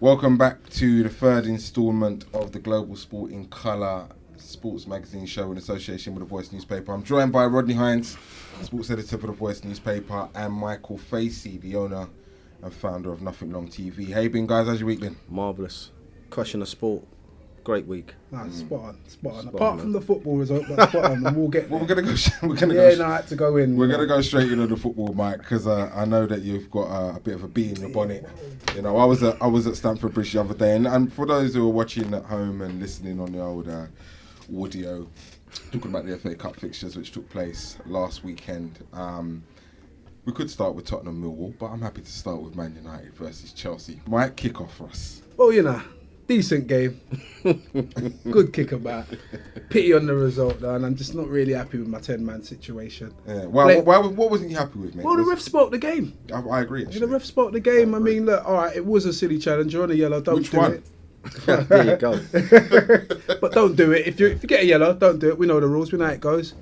Welcome back to the third instalment of the Global Sport in Colour sports magazine show in association with The Voice Newspaper. I'm joined by Rodney Hines, sports editor for The Voice Newspaper, and Michael Facey, the owner and founder of Nothing Long TV. How you been, guys? How's your week been? Marvellous. Crushing the sport. Great week. Nah, spot on. Apart from the football result, but spot on. And we'll get. Well, I had to go in. We're gonna go straight into the football, Mike, because I know that you've got a bit of a bee in your bonnet. You know, I was at Stamford Bridge the other day, and for those who are watching at home and listening on the old audio, talking about the FA Cup fixtures which took place last weekend. We could start with Tottenham Millwall, but I'm happy to start with Man United versus Chelsea. Mike, kick off for us. Well, you know. Decent game. Good kick about. Pity on the result, though, and I'm just not really happy with my 10-man situation. Yeah. What wasn't you happy with, mate? Well, the ref spoke the game. I agree, actually. The ref spoke the game. I mean, look, all right, it was a silly challenge. You're on a yellow, don't Which do one? it. There you go. But don't do it. If you get a yellow, don't do it. We know the rules. We know how it goes.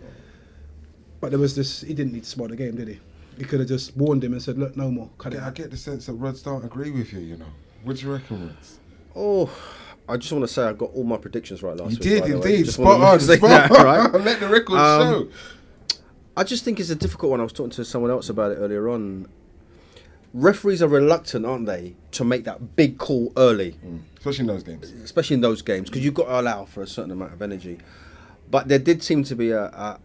But there was this. He didn't need to spoil the game, did he? He could have just warned him and said, look, no more. I get the sense that Rods don't agree with you, you know. What do you reckon, Rods? Oh, I just want to say I got all my predictions right last week. You did, by the way. indeed. Just Spot on. right? Let the record show. I just think it's a difficult one. I was talking to someone else about it earlier on. Referees are reluctant, aren't they, to make that big call early. Especially in those games. Because you've got to allow for a certain amount of energy. But there did seem to be a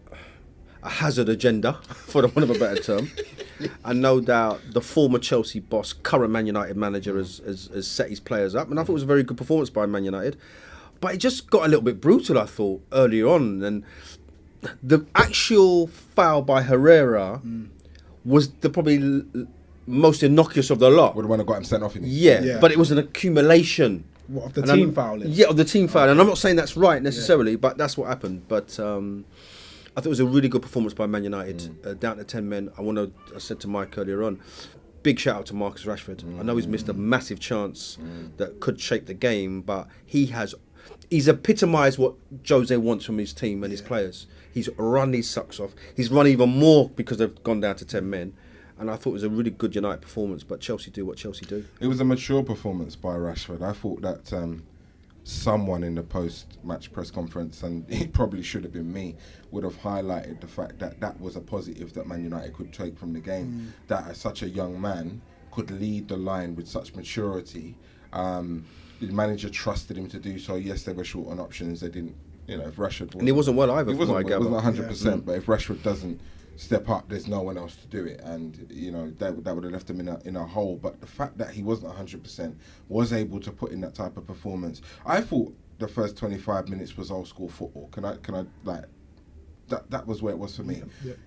hazard agenda, for the want of a better term. And no doubt the former Chelsea boss, current Man United manager, has set his players up. And I thought it was a very good performance by Man United. But it just got a little bit brutal, I thought, earlier on. And the actual foul by Herrera was the probably most innocuous of the lot. Would the one that got him sent off in it. Yeah, but it was an accumulation. What, of the team fouling? Yeah, of the team fouling. And I'm not saying that's right necessarily, but that's what happened. But I thought it was a really good performance by Man United, down to 10 men. I said to Mike earlier on, big shout out to Marcus Rashford. I know he's missed a massive chance that could shape the game, but he's epitomised what Jose wants from his team and his players. He's run his socks off. He's run even more because they've gone down to 10 men. And I thought it was a really good United performance, but Chelsea do what Chelsea do. It was a mature performance by Rashford. I thought that someone in the post-match press conference, and it probably should have been me, would have highlighted the fact that that was a positive that Man United could take from the game. That as such a young man could lead the line with such maturity. The manager trusted him to do so. Yes, they were short on options. They didn't, if Rashford... And he wasn't well either, He wasn't 100%, but if Rashford doesn't step up, there's no one else to do it, and that would have left him in a hole. But the fact that he wasn't 100%, was able to put in that type of performance, I thought the first 25 minutes was old school football. Can I like that was where it was for me.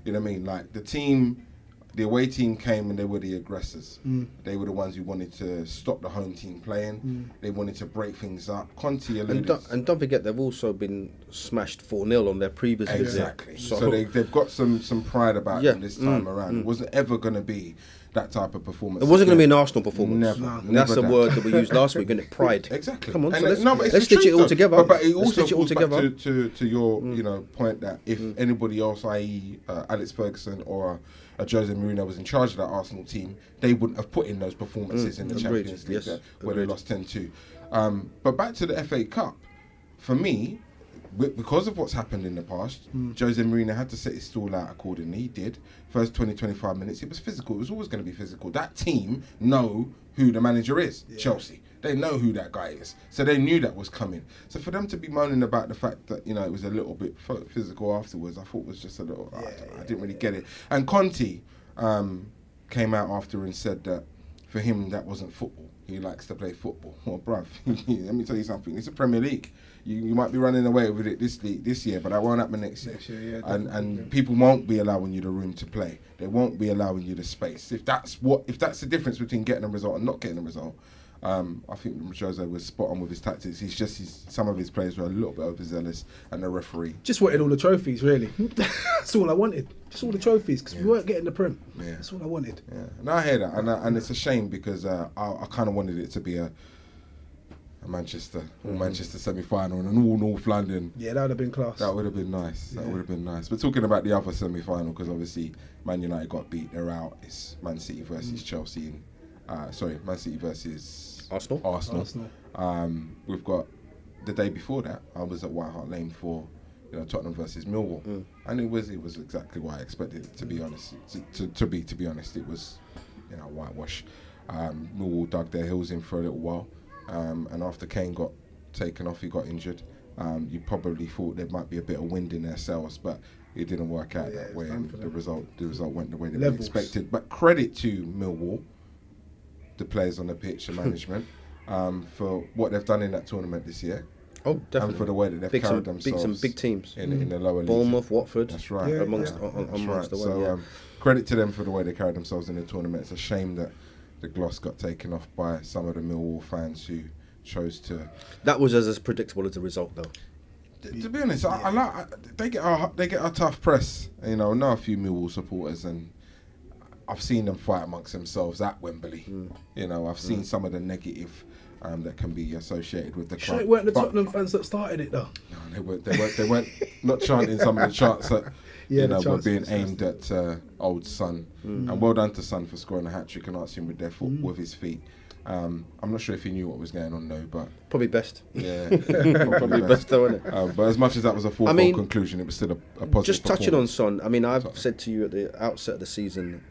You know what I mean? Like the away team came and they were the aggressors. They were the ones who wanted to stop the home team playing. They wanted to break things up. Conte alluded. And don't forget, they've also been smashed 4-0 on their previous visit. Exactly. So they've got some pride about them this time around. It wasn't ever going to be that type of performance. It wasn't going to be an Arsenal performance. Never. That's the word that we used last week, isn't it? Pride. Exactly. Come on, and let's stitch it all together. But it also goes back to your point that if anybody else, i.e. Alex Ferguson or Jose Mourinho was in charge of that Arsenal team, they wouldn't have put in those performances in the Champions League where they lost 10-2. But back to the FA Cup, for me, because of what's happened in the past, Jose Mourinho had to set his stall out accordingly. He did. First 20-25 minutes, it was physical. It was always going to be physical. That team know who the manager is, Chelsea. They know who that guy is. So they knew that was coming. So for them to be moaning about the fact that, it was a little bit physical afterwards, I thought was just a little... I didn't really get it. And Conte came out after and said that for him, that wasn't football. He likes to play football. Well, bruv, let me tell you something. It's a Premier League. You might be running away with it this year, but that won't happen next year. And people won't be allowing you the room to play. They won't be allowing you the space. If that's the difference between getting a result and not getting a result, I think Jose was spot on with his tactics. Some of his players were a little bit overzealous, and the referee just wanted all the trophies, really. That's all I wanted. Just all the trophies, because we weren't getting the Prem. That's all I wanted. Yeah, and I hear that, and it's a shame because I kind of wanted it to be a Manchester semi-final and an all North London. Yeah, that would have been class. That would have been nice. That would have been nice. But talking about the other semi-final, because obviously Man United got beat. They're out. It's Man City versus Chelsea. Man City versus Arsenal. We've got the day before that. I was at White Hart Lane for Tottenham versus Millwall, and it was exactly what I expected it to be honest. To be honest, it was whitewash. Millwall dug their heels in for a little while, and after Kane got taken off, he got injured. You probably thought there might be a bit of wind in their sails, but it didn't work out that way, and the result went the way that they expected. But credit to Millwall, the players on the pitch, the management, for what they've done in that tournament this year. Oh, definitely. And for the way that they've carried themselves. Beat some big teams. In the lower leagues. Bournemouth, Watford. That's right. Amongst the way. So credit to them for the way they carried themselves in the tournament. It's a shame that the gloss got taken off by some of the Millwall fans who chose to... That was as predictable as the result, though. To be honest, they get a tough press. I know a few Millwall supporters, and I've seen them fight amongst themselves at Wembley. I've seen some of the negative that can be associated with the club. It weren't the Tottenham fans that started it, though. No, they weren't not chanting some of the chants that were being aimed at old Son. And well done to Son for scoring a hat-trick and answering with with his feet. I'm not sure if he knew what was going on though, but probably best. Yeah, probably best though, isn't it? But as much as that was a foregone conclusion, it was still a positive. Just touching on Son, I've said to you at the outset of the season,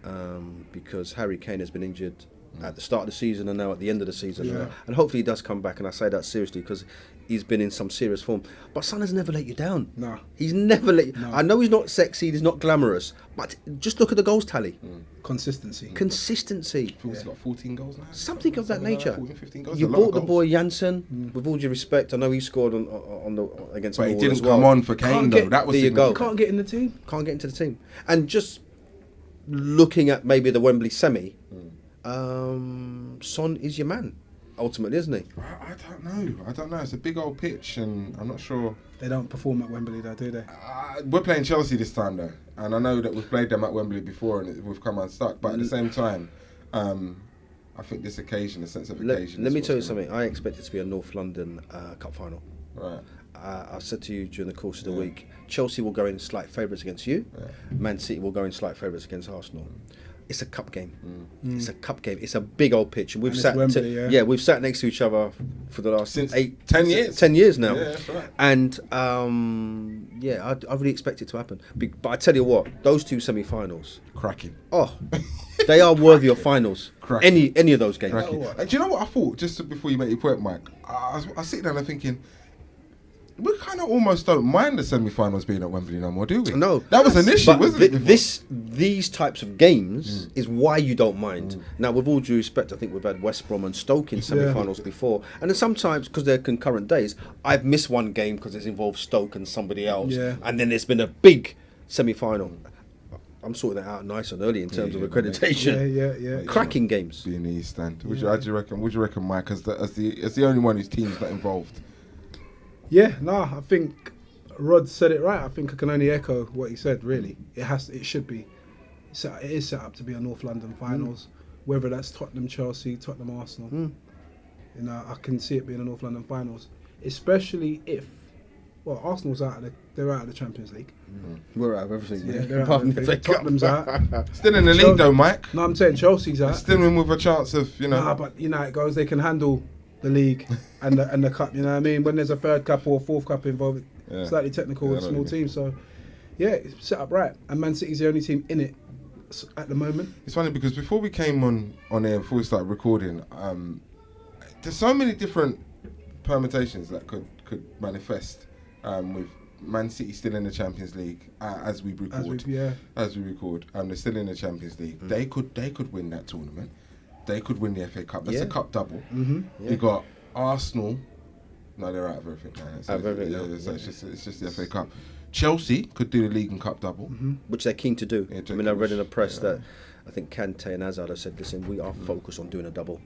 because Harry Kane has been injured at the start of the season and now at the end of the season, and hopefully he does come back. And I say that seriously because he's been in some serious form. But Son has never let you down. No, he's never let you. No. I know he's not sexy, he's not glamorous, but just look at the goals tally. Consistency. I think he's got 14 goals now. Something of that nature. 14, 15 goals. You bought the boy Janssen. With all due respect, I know he scored against. But he didn't come on for Kane though. That was there you go. Can't get in the team. Can't get into the team. And just looking at maybe the Wembley semi, Son is your man, ultimately, isn't he? I don't know. It's a big old pitch, and I'm not sure. They don't perform at Wembley, though, do they? We're playing Chelsea this time, though, and I know that we've played them at Wembley before, and we've come unstuck. But at the same time, I think this occasion, the sense of occasion. Let me tell you something. I expect it to be a North London Cup final. Right. I said to you during the course of the week, Chelsea will go in slight favourites against you. Man City will go in slight favourites against Arsenal. It's a cup game. It's a cup game. It's a big old pitch. And we've sat Wembley, we've sat next to each other for the last 10 years. 10 years now. Yeah, that's right. And I really expect it to happen. But I tell you what, those two semi-finals, cracking. Oh, they are worthy of finals. Cracking. Any of those games. Do you know what I thought? Just before you make your point, Mike, I was sitting there and thinking, we kind of almost don't mind the semi-finals being at Wembley no more, do we? No. That was an issue, wasn't it? These types of games is why you don't mind. Now, with all due respect, I think we've had West Brom and Stoke in semi-finals before. And then sometimes, because they're concurrent days, I've missed one game because it's involved Stoke and somebody else. Yeah. And then there's been a big semi-final. I'm sorting that out nice and early in terms of accreditation. Yeah. Cracking games. Be in the East Stand. Would you reckon, Mike, as the only one whose team's not involved? I think Rod said it right. I think I can only echo what he said. Really, it should be. It is set up to be a North London finals, whether that's Tottenham, Chelsea, Tottenham, Arsenal. I can see it being a North London finals, especially if Arsenal's out of the Champions League. We're out of everything. Yeah, they're out of everything. Tottenham's out. Still in the league though, Mike. No, I'm saying Chelsea's out. Still in with a chance of but it goes. They can handle the league and the cup, you know what I mean? When there's a third cup or a fourth cup involved, slightly technical with small teams. So, it's set up right. And Man City's the only team in it at the moment. It's funny because before we came on air, before we started recording, there's so many different permutations that could manifest with Man City still in the Champions League as we record. They're still in the Champions League. They could win that tournament. They could win the FA Cup. That's a cup double. You got Arsenal. No, they're out of everything. It's just the FA Cup. Chelsea could do the league and cup double, which they're keen to do. I read in the press that I think Kante and Hazard have said, listen, we are focused on doing a double.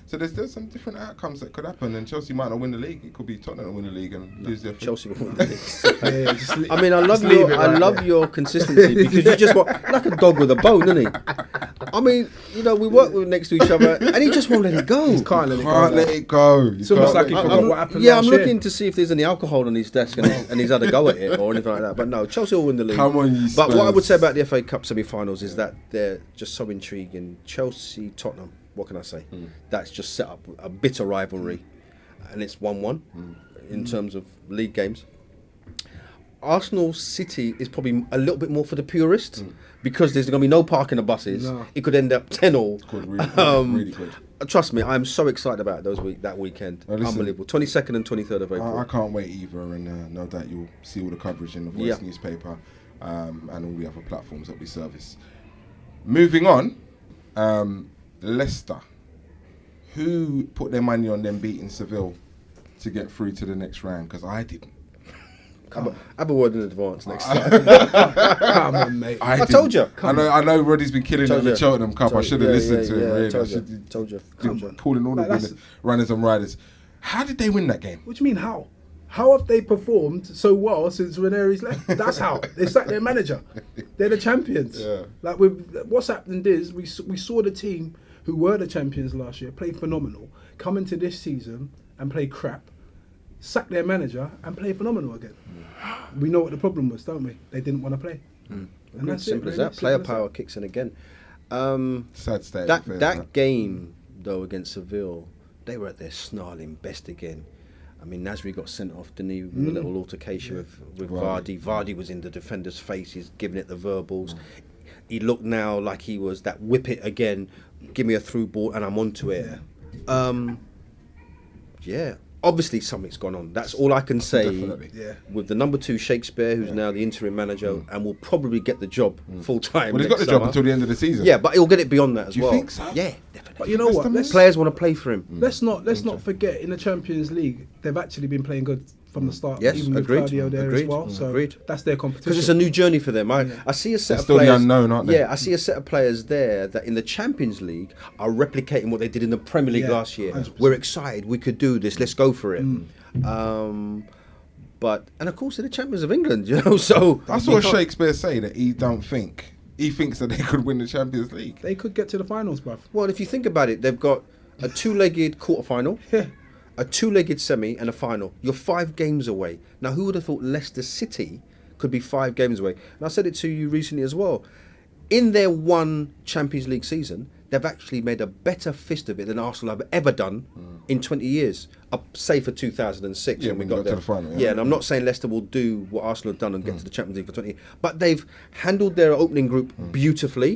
So there's some different outcomes that could happen, and Chelsea might not win the league. It could be Tottenham win the league and lose their Chelsea will win the league. I mean, I love your consistency because you just want like a dog with a bone, isn't he? I mean, we work next to each other, and he just won't let it go. He can't let it go. It's almost like he forgot what happened. Yeah, I'm looking to see if there's any alcohol on his desk, and he's had a go at it or anything like that. But no, Chelsea will win the league. Come on, but what I would say about the FA Cup semi-finals is that they're just so intriguing. Chelsea, Tottenham, what can I say? That's just set up a bitter rivalry, and it's 1-1 in terms of league games. Arsenal City is probably a little bit more for the purists because there's going to be no parking the buses. No. It could end up 10-all. Really good. Trust me, I'm so excited about that weekend. Well, listen, unbelievable. 22nd and 23rd of April. I can't wait either, and know that you'll see all the coverage in the Voice newspaper and all the other platforms that we service. Moving on, Leicester. Who put their money on them beating Seville to get through to the next round? Because I didn't. Have a word in advance next time. Come on, mate. I told you. I know Roddy's been killing it in the Cheltenham Cup. I should have listened to him. Really. Told you. Calling all the runners and riders. How did they win that game? What do you mean, how? How have they performed so well since Ranieri's left? That's how. They sacked their manager. They're the champions. Yeah. Like, what's happened is we saw the team who were the champions last year play phenomenal, come into this season and play crap, sack their manager and play phenomenal again. We know what the problem was, don't we? They didn't want to play. And that's simple as really. that. Player power kicks in again. Sad state. That game, though, against Seville, they were at their snarling best again. I mean, Nasri got sent off, didn't he, with a little altercation with Vardy. Vardy was in the defender's face, he's giving it the verbals. He looked now like he was that whip it again, give me a through ball and I'm onto it. Obviously something's gone on. That's all I can say. Definitely. With the number 2 Shakespeare, who's now the interim manager and will probably get the job full time. Well, he's got the job until the end of the season. Yeah, but he'll get it beyond that as well. Do you think so? Yeah, definitely. But you know what? Players want to play for him. Let's not forget, in the Champions League, they've actually been playing good from the start. Yes, even with agreed. Claudio there as well. So Agreed. that's their competition. Because it's a new journey for them. I see a set They're of still players. the unknown, aren't they? Yeah, I see a set of players there that in the Champions League are replicating what they did in the Premier League last year. 100%. We're excited. We could do this. Let's go for it. But of course they're the champions of England, you know. So I saw Shakespeare say that he thinks that they could win the Champions League. They could get to the finals, bruv. Well, if you think about it, they've got a 2-legged quarter-final, a 2-legged semi, and a final. You're 5 games away. Now, who would have thought Leicester City could be 5 games away? And I said it to you recently as well. In their one Champions League season, they've actually made a better fist of it than Arsenal have ever done in 20 years, say for 2006 when we got there. To the final, and I'm not saying Leicester will do what Arsenal have done and get to the Champions League for 20, but they've handled their opening group beautifully.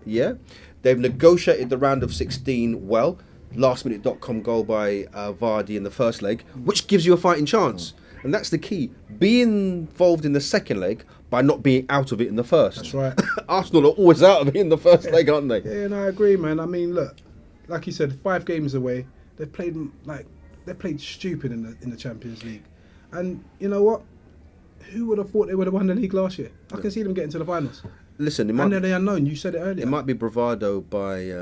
They've negotiated the round of 16 well. Lastminute.com goal by Vardy in the first leg, which gives you a fighting chance. And that's the key. Be involved in the second leg by not being out of it in the first. That's right. Arsenal are always out of it in the first leg, aren't they? Yeah, no, I agree, man. I mean, look, like you said, 5 games away. They played stupid in the Champions League, and you know what? Who would have thought they would have won the league last year? I can see them getting to the finals. Listen, and they're the unknown. You said it earlier. It might be bravado by,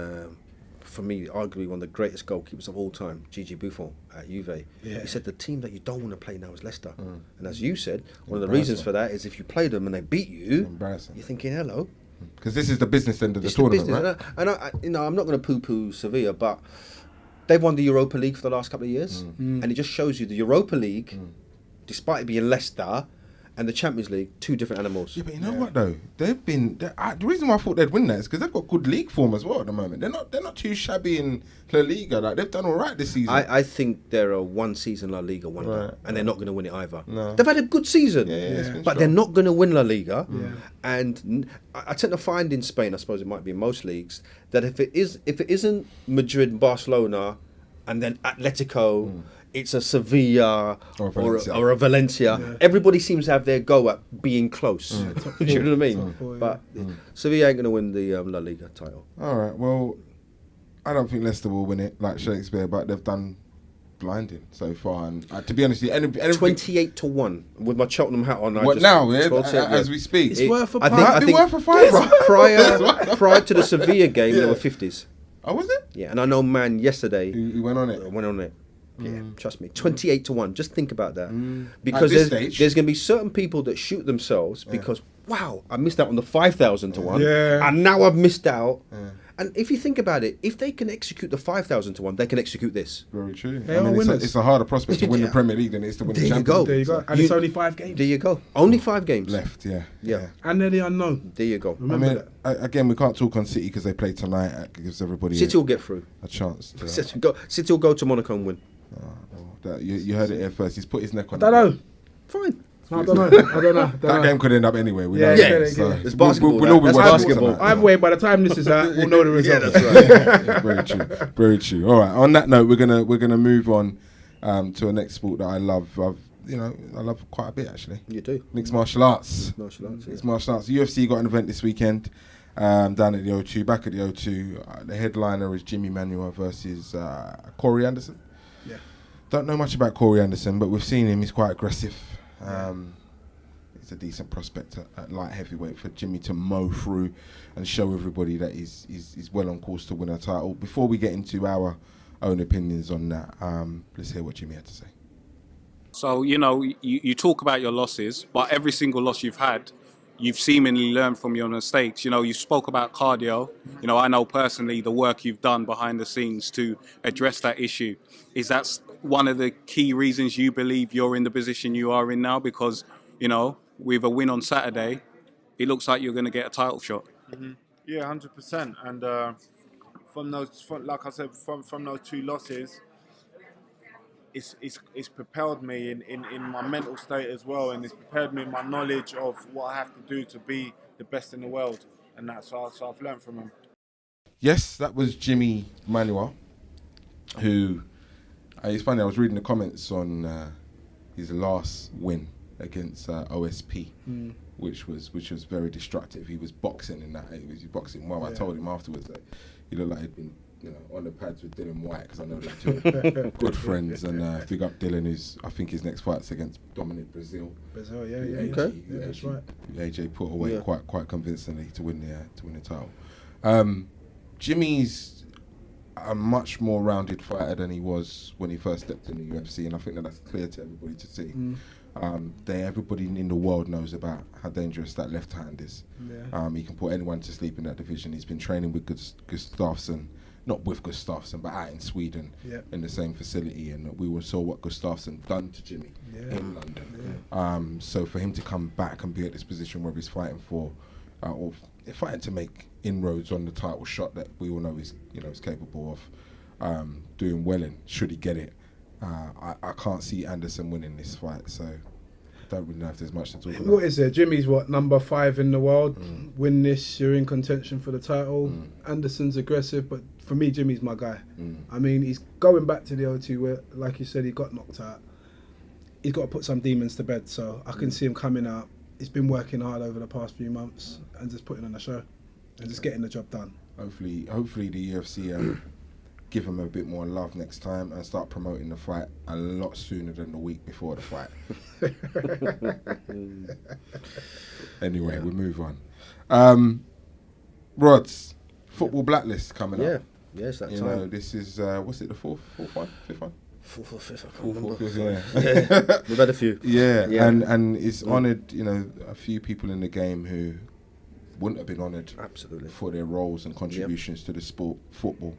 for me, arguably one of the greatest goalkeepers of all time, Gigi Buffon at Juve. He said the team that you don't want to play now is Leicester. And as you said, one of the reasons for that is if you play them and they beat you, you're thinking, hello. Because this is the business end of the tournament, right? And I'm not going to poo-poo Sevilla, but they've won the Europa League for the last couple of years. And it just shows you the Europa League, despite it being Leicester, and the Champions League, 2 different animals. Yeah, but you know what though? The reason why I thought they'd win that is because they've got good league form as well at the moment. They're not too shabby in La Liga. Like, they've done all right this season. I think they're a one-season La Liga wonder, and they're not going to win it either. No. They've had a good season, but they're not going to win La Liga. And I tend to find in Spain, I suppose it might be in most leagues, that if it isn't Madrid and Barcelona, and then Atletico. It's a Sevilla or a Valencia. Everybody seems to have their go at being close. Do you know what I mean? But Sevilla ain't going to win the La Liga title. All right. Well, I don't think Leicester will win it like Shakespeare, but they've done blinding so far. And to be honest, 28-1 with my Cheltenham hat on. What now? As we speak, it's worth a I think worth a fiver. Prior to the Sevilla game, there were 50s. Oh, was it? Yeah, and I know man yesterday who went on it. Yeah, trust me, 28-1. Just think about that, because there's going to be certain people that shoot themselves because wow, I missed out on the 5,000 to 1, and now I've missed out, And if you think about it, if they can execute the 5,000 to 1, they can execute this. Very true. They are winners. It's a harder prospect to win the Premier League than it is to win the There you Champions go. League. There you go. And it's only 5 games. There you go. Only 5 games. Left, yeah. And they're the unknown. There you go. Remember that. Again, we can't talk on City because they play tonight. It gives everybody City will get through. a chance. To, City will go to Monaco and win. you heard it here first. He's put his neck on. I don't know. Fine. No, I don't know. That game could end up anyway. We Yeah, know yeah, that, so It's basketball. We'll all be That's watching basketball. tonight. Either way, by the time this is out, we'll know the result. Yeah, that's right. Very true. Very true. All right. On that note, we're gonna move on to a next sport that I love. I love quite a bit actually. You do. Mixed martial arts. Martial arts. Mixed martial arts. The UFC got an event this weekend down at the O2. Back at the O2, the headliner is Jimi Manuwa versus Corey Anderson. Yeah. Don't know much about Corey Anderson, but we've seen him. He's quite aggressive. He's a decent prospect at light heavyweight for Jimmy to mow through and show everybody that he's well on course to win a title. Before we get into our own opinions on that, let's hear what Jimmy had to say. So, you talk about your losses, but every single loss you've had, you've seemingly learned from your mistakes. You spoke about cardio. I know personally the work you've done behind the scenes to address that issue. Is that one of the key reasons you believe you're in the position you are in now? Because, with a win on Saturday, it looks like you're going to get a title shot. Mm-hmm. Yeah, 100%. And like I said, from those 2 losses, it's propelled me in my mental state as well, and it's prepared me in my knowledge of what I have to do to be the best in the world, and that's so I've learned from him. Yes, that was Jimi Manuwa, who it's funny. I was reading the comments on his last win against OSP, which was very destructive. He was boxing in that. He was boxing well. I told him afterwards that he looked like he'd been on the pads with Dylan White, because I know they're 2 good friends. And big up Dylan, who's I think his next fight's against Dominic Brazil. Brazil, yeah. Okay. Yeah, that's right. AJ put away quite convincingly to win the title. Jimmy's a much more rounded fighter than he was when he first stepped in the UFC, and I think that's clear to everybody to see. Everybody in the world knows about how dangerous that left hand is. Yeah. He can put anyone to sleep in that division. He's been training with Gustafsson, not with Gustafsson, but out in Sweden in the same facility, and we saw what Gustafsson done to Jimmy in London. Yeah. So for him to come back and be at this position where he's fighting or fighting to make inroads on the title shot that we all know is capable of doing well in, should he get it. I can't see Anderson winning this fight, so I don't really know if there's much to talk about. What is it? Jimmy's number 5 in the world. Win this, you're in contention for the title. Anderson's aggressive, but for me, Jimmy's my guy. I mean, he's going back to the O2 where, like you said, he got knocked out. He's got to put some demons to bed, so I can see him coming out. He's been working hard over the past few months and just putting on a show and just getting the job done. Hopefully the UFC give him a bit more love next time and start promoting the fight a lot sooner than the week before the fight. Anyway, we'll move on. Rods, football blacklist coming up. Yes, that's time. This is what's it, the fifth one? Fourth or fifth, I can't Fourth, remember. yeah. We've had a few. Yeah. And it's honoured, a few people in the game who wouldn't have been honoured Absolutely for their roles and contributions to the sport, football.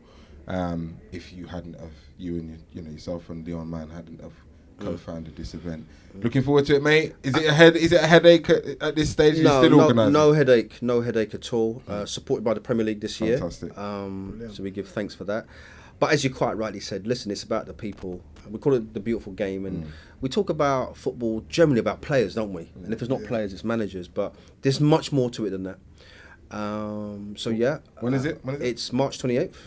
If you hadn't have, you and yourself and Leon Mann hadn't have co-founded this event. Looking forward to it, mate. Is it a headache at this stage? No, You're still organising? no headache at all. Supported by the Premier League this year. Fantastic. So we give thanks for that. But as you quite rightly said, listen, it's about the people. We call it the beautiful game, and we talk about football generally about players, don't we? And if it's not players, it's managers. But there's much more to it than that. When is it? It's March 28th.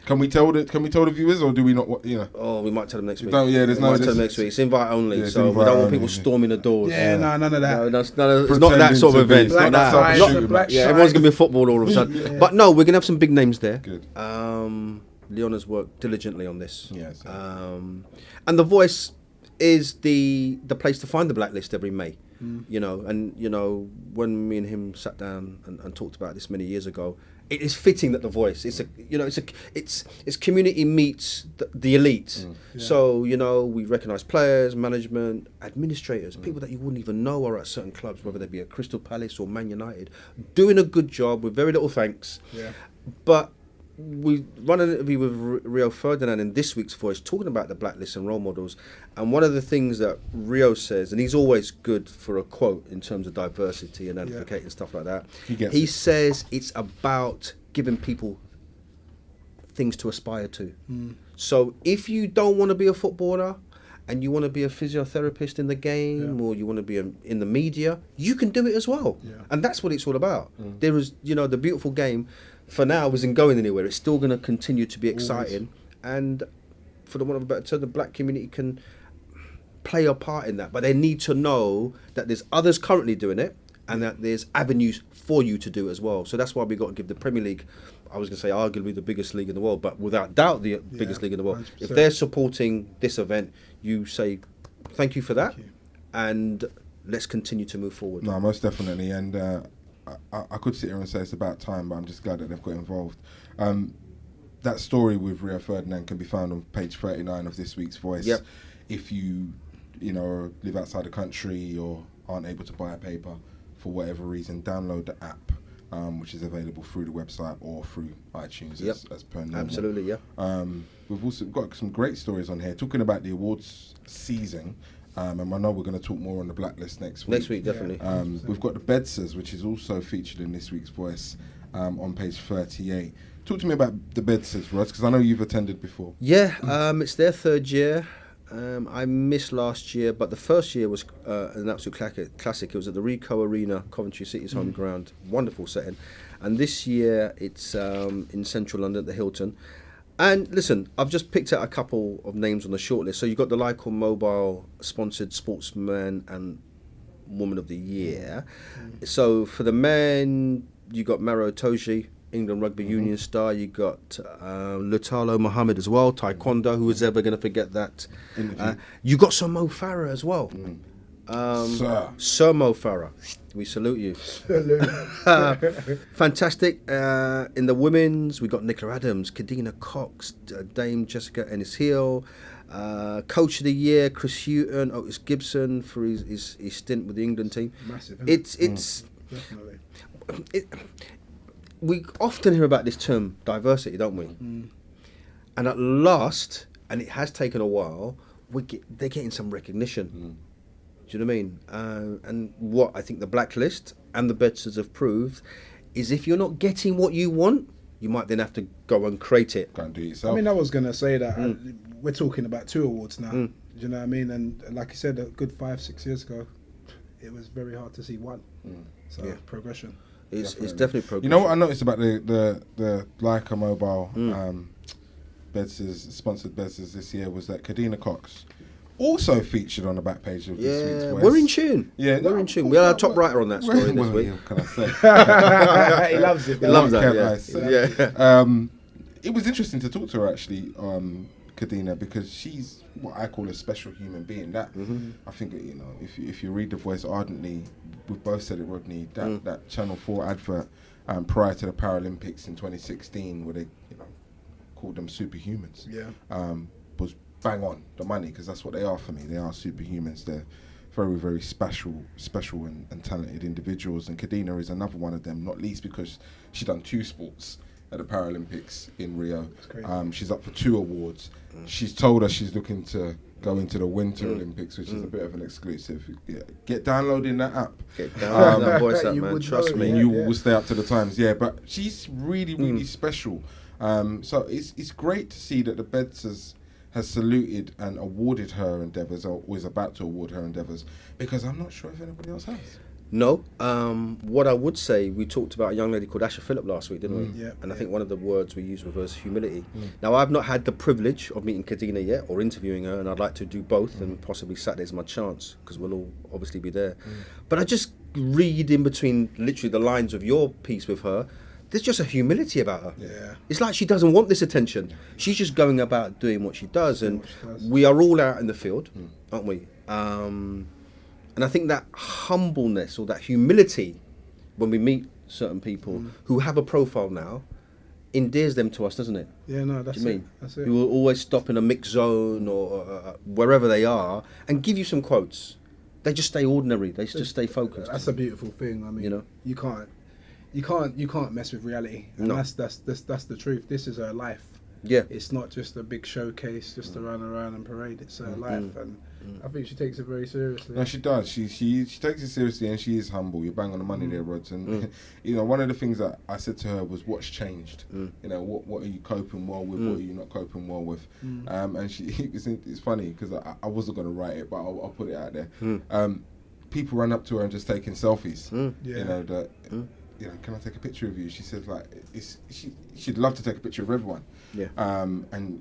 Can we tell the viewers, or do we not? Oh, we might tell them next week. There's we might tell them next week. It's invite only, Yeah, so we don't want people storming the doors. Yeah, no, none of that. No, it's not that sort of event. Black Not that. tie, black shine. Everyone's gonna be football all of a sudden. Yeah. But no, we're gonna have some big names there. Good. Leon has worked diligently on this. Yes. And The Voice is the place to find the blacklist every May. When me and him sat down and talked about this many years ago, it is fitting that The Voice, it's community meets the elite. So we recognise players, management, administrators, people that you wouldn't even know are at certain clubs, whether they be at Crystal Palace or Man United, doing a good job with very little thanks. But we run an interview with Rio Ferdinand in this week's Voice, talking about the blacklist and role models. And one of the things that Rio says, and he's always good for a quote in terms of diversity and advocating stuff like that. He says it's about giving people things to aspire to. So if you don't want to be a footballer and you want to be a physiotherapist in the game, or you want to be in the media, you can do it as well. And that's what it's all about. There is, the beautiful game for now isn't going anywhere. It's still going to continue to be exciting. And for the want of a better term, the black community can play a part in that. But they need to know that there's others currently doing it and that there's avenues for you to do as well. So that's why we got to give the Premier League, I was going to say arguably the biggest league in the world, but without doubt the biggest league in the world. 100%. If they're supporting this event, you say thank you for that, and let's continue to move forward. No, most definitely. And I could sit here and say it's about time, but I'm just glad that they've got involved. That story with Rio Ferdinand can be found on page 39 of this week's Voice. If you live outside the country or aren't able to buy a paper for whatever reason, download the app, which is available through the website or through iTunes as per normal. Absolutely, We've also got some great stories on here talking about the awards season. And I know we're going to talk more on the blacklist next week. Next week, definitely. We've got the BEDSAs, which is also featured in this week's Voice, on page 38. Talk to me about the BEDSAs, Rod, because I know you've attended before. It's their third year. I missed last year, but the first year was an absolute classic. It was at the Ricoh Arena, Coventry City's home ground. Wonderful setting. And this year it's in central London at the Hilton. And listen, I've just picked out a couple of names on the shortlist. So you've got the Lycor Mobile sponsored Sportsman and Woman of the Year. So for the men, you got Maro Itoje, England Rugby Union star. You got Lutalo Mohammed as well, Taekwondo. Who was ever going to forget that? You got Sir Mo Farah as well. Sir Mo Farah, we salute you. Fantastic. In the women's, we got Nicola Adams, Kadina Cox, Dame Jessica Ennis-Hill, Coach of the Year Chris Hughton, Otis Gibson for his stint with the England team. Massive. It's definitely. We often hear about this term diversity, don't we? And at last, and it has taken a while, they're getting some recognition. Do you know what I mean? And what I think the blacklist and the BEDSAs have proved is if you're not getting what you want, you might then have to go and create it. Can't do it yourself. I mean, I was going to say that we're talking about 2 awards now. Do you know what I mean? And like you said, a good 5-6 years ago, it was very hard to see one. So progression. It's definitely progression. You know what I noticed about the Lycor Mobile BEDSAs, sponsored BEDSAs this year was that Kadina Cox also featured on the back page of this week's Voice. We're in tune. We're in tune. We had our top writer on that story this week. Can I say? He loves it. He loves that. It was interesting to talk to her actually, Kadina, because she's what I call a special human being. That I think if you read The Voice ardently, we've both said it, Rodney. That Channel 4 advert prior to the Paralympics in 2016, where they called them superhumans. Was bang on the money, because that's what they are for me. They are superhumans. They're very, very special and talented individuals. And Kadina is another one of them, not least because she done 2 sports at the Paralympics in Rio. She's up for 2 awards. She's told us she's looking to go into the Winter Olympics, which is a bit of an exclusive. Get downloading that app. Get downloading that voice app, man. Trust me. And you will stay up to the times. But she's really, really special. So it's great to see that the BEDSAs has saluted and awarded her endeavours, or is about to award her endeavours, because I'm not sure if anybody else has. No. What I would say, we talked about a young lady called Asha Phillip last week, didn't we? And I think one of the words we used with her is humility. Now, I've not had the privilege of meeting Kadina yet or interviewing her, and I'd like to do both, and possibly Saturday's my chance, because we'll all obviously be there. But I just read in between literally the lines of your piece with her, there's just a humility about her. It's like she doesn't want this attention. She's just going about doing what she does, and we are all out in the field, aren't we? And I think that humbleness or that humility when we meet certain people who have a profile now, endears them to us, doesn't it? Yeah, no, that's Do you it. mean? That's it. Who will always stop in a mixed zone or wherever they are and give you some quotes. They just stay ordinary. They just stay focused. That's a beautiful thing. I mean, You know? you can't mess with reality. And No. that's the truth. This is her life. Yeah. It's not just a big showcase just to run around and parade. It's her life, and I think she takes it very seriously. No, she does. She takes it seriously, and she is humble. You're bang on the money there, Rods. And you know, one of the things that I said to her was, "What's changed? You know, what are you coping well with? What are you not coping well with?" And it's funny because I wasn't going to write it, but I'll put it out there. People run up to her and just taking selfies. Yeah. You know that. You know, can I take a picture of you? She said like she'd love to take a picture of everyone. Yeah. And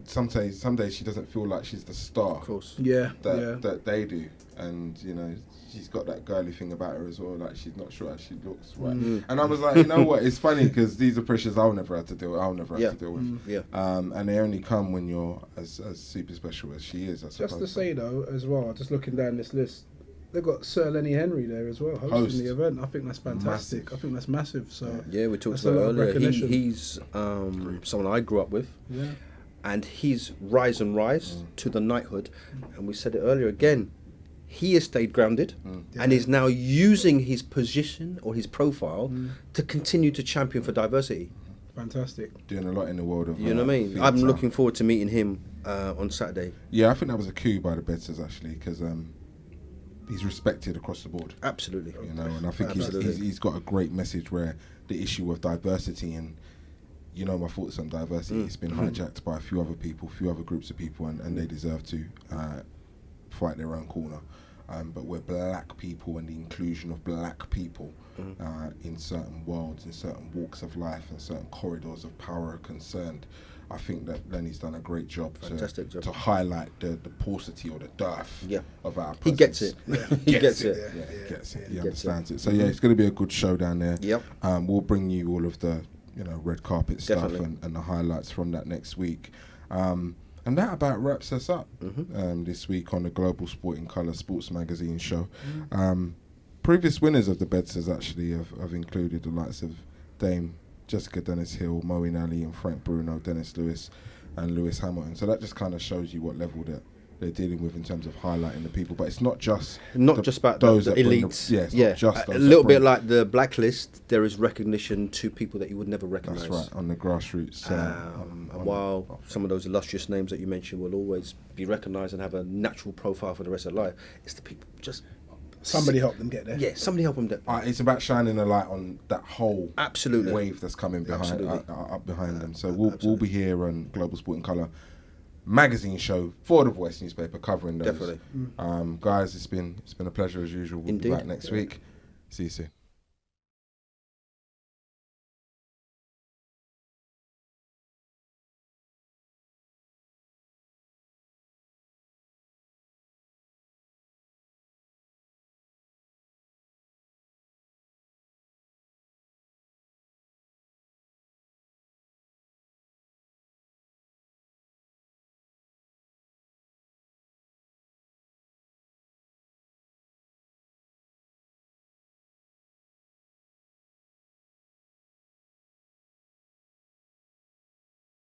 some days she doesn't feel like she's the star. Of course. Yeah, That they do, and you know she's got that girly thing about her as well. Like she's not sure how she looks, right? And I was like, you know what? It's funny because these are pressures I'll never have to deal with. Yeah. And they only come when you're as super special as she is. I suppose. Just to say though, as well, just looking down this list, they've got Sir Lenny Henry there as well, hosting the event. I think that's fantastic. Massive. I think that's massive. So Yeah, we talked that's a about lot of earlier. recognition. He's someone I grew up with. Yeah. And his rise to the knighthood, and we said it earlier again, he has stayed grounded and is now using his position or his profile to continue to champion for diversity. Fantastic. Doing a lot in the world of You know what I mean? theatre. I'm looking forward to meeting him on Saturday. Yeah, I think that was a coup by the BEDSAs actually, because he's respected across the board. Absolutely. You know, and I think Absolutely. he's got a great message where the issue of diversity, and you know my thoughts on diversity, it's been hijacked by a few other people, a few other groups of people, and they deserve to fight their own corner. But we're black people, and the inclusion of black people in certain worlds, in certain walks of life, and certain corridors of power are concerned. I think that Lenny's done a great job, Fantastic job. to highlight the paucity or the dearth of our presence. He gets it. He gets it. Yeah, he gets it. He gets understands it. So yeah, it's going to be a good show down there. Yep. We'll bring you all of the red carpet stuff Definitely. and the highlights from that next week. And that about wraps us up this week on the Global Sporting Colour Sports Magazine show. Previous winners of the BEDSAs actually have included the likes of Dame Jessica Dennis-Hill, Moeen Ali and Frank Bruno, Dennis Lewis and Lewis Hamilton. So that just kind of shows you what level they're dealing with in terms of highlighting the people. But it's not just about those the that bring elites. it's not just a those little that bit bring- like the blacklist. There is recognition to people that you would never recognise. That's right, on the grassroots. And while some of those illustrious names that you mentioned will always be recognised and have a natural profile for the rest of their life, it's the people just Somebody help them get there. yeah, somebody help them. It's about shining a light on that whole Absolutely. wave that's coming behind Absolutely. up behind them. So we'll be here on Global Sporting Colour magazine show for the Voice newspaper covering those. Definitely. Guys, it's been a pleasure as usual. We'll Indeed. be back next week. See you soon.